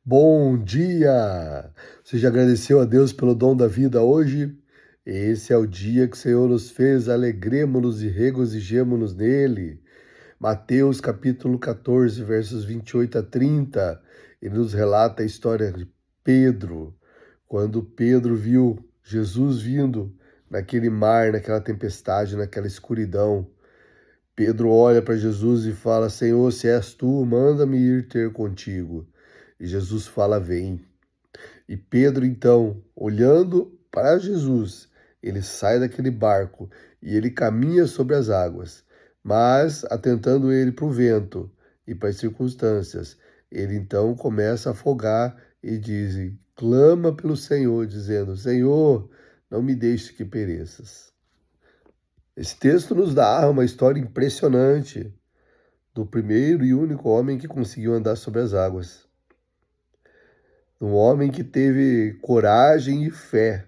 Bom dia! Você já agradeceu a Deus pelo dom da vida hoje? Esse é o dia que o Senhor nos fez, alegremo-nos e regozijemo-nos nele. Mateus capítulo 14, versos 28 a 30, ele nos relata a história de Pedro. Quando Pedro viu Jesus vindo naquele mar, naquela tempestade, naquela escuridão, Pedro olha para Jesus e fala: Senhor, se és tu, manda-me ir ter contigo. E Jesus fala: vem. E Pedro, então, olhando para Jesus, ele sai daquele barco e ele caminha sobre as águas, mas atentando ele para o vento e para as circunstâncias, ele então começa a afogar e diz: clama pelo Senhor, dizendo: Senhor, não me deixe que pereças. Esse texto nos dá uma história impressionante do primeiro e único homem que conseguiu andar sobre as águas. Um homem que teve coragem e fé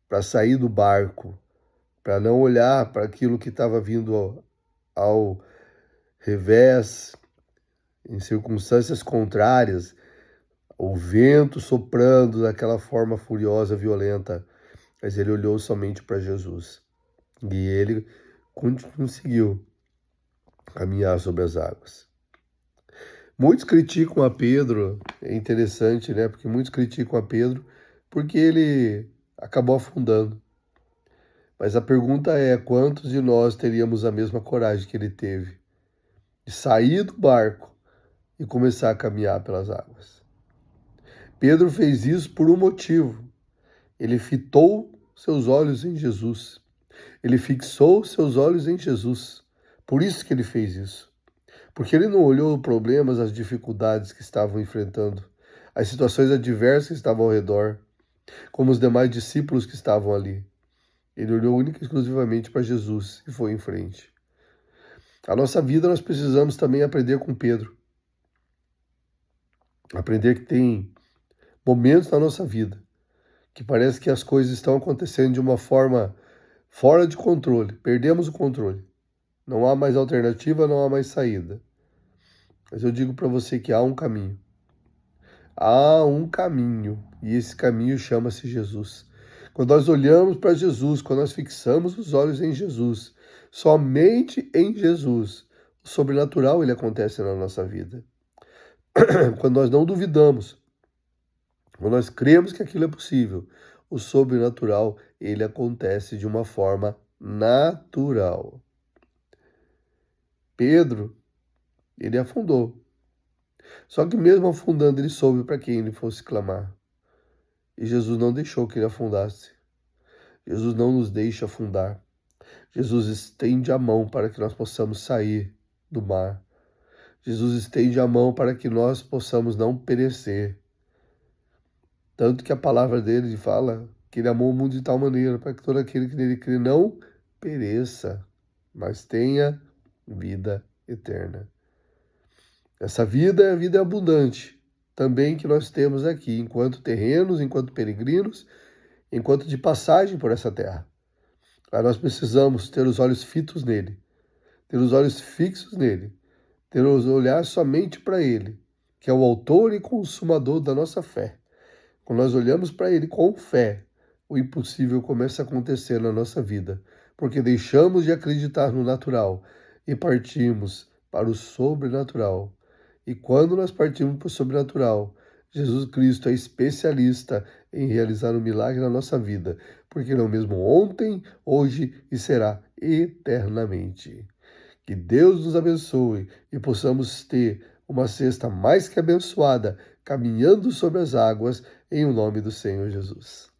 para sair do barco, para não olhar para aquilo que estava vindo ao revés, em circunstâncias contrárias, o vento soprando daquela forma furiosa, violenta, mas ele olhou somente para Jesus. E ele conseguiu caminhar sobre as águas. Muitos criticam a Pedro, é interessante, né? Porque muitos criticam a Pedro porque ele acabou afundando. Mas a pergunta é, quantos de nós teríamos a mesma coragem que ele teve de sair do barco e começar a caminhar pelas águas? Pedro fez isso por um motivo. Ele fitou seus olhos em Jesus. Ele fixou seus olhos em Jesus. Por isso que ele fez isso. Porque ele não olhou os problemas, as dificuldades que estavam enfrentando, as situações adversas que estavam ao redor, como os demais discípulos que estavam ali. Ele olhou única e exclusivamente para Jesus e foi em frente. A nossa vida nós precisamos também aprender com Pedro. Aprender que tem momentos na nossa vida que parece que as coisas estão acontecendo de uma forma fora de controle. Perdemos o controle. Não há mais alternativa, não há mais saída. Mas eu digo para você que há um caminho. Há um caminho, e esse caminho chama-se Jesus. Quando nós olhamos para Jesus, quando nós fixamos os olhos em Jesus, somente em Jesus, o sobrenatural ele acontece na nossa vida. Quando nós não duvidamos, quando nós cremos que aquilo é possível, o sobrenatural ele acontece de uma forma natural. Pedro, ele afundou. Só que mesmo afundando, ele soube para quem ele fosse clamar. E Jesus não deixou que ele afundasse. Jesus não nos deixa afundar. Jesus estende a mão para que nós possamos sair do mar. Jesus estende a mão para que nós possamos não perecer. Tanto que a palavra dele fala que ele amou o mundo de tal maneira para que todo aquele que nele crê não pereça, mas tenha vida eterna. Essa vida é a vida abundante, também que nós temos aqui, enquanto terrenos, enquanto peregrinos, enquanto de passagem por essa terra. Mas nós precisamos ter os olhos fitos nele, ter os olhos fixos nele, ter os olhar somente para ele, que é o autor e consumador da nossa fé. Quando nós olhamos para ele com fé, o impossível começa a acontecer na nossa vida, porque deixamos de acreditar no natural e partimos para o sobrenatural. E quando nós partimos para o sobrenatural, Jesus Cristo é especialista em realizar um milagre na nossa vida, porque ele é o mesmo ontem, hoje e será eternamente. Que Deus nos abençoe e possamos ter uma sexta mais que abençoada, caminhando sobre as águas, em o nome do Senhor Jesus.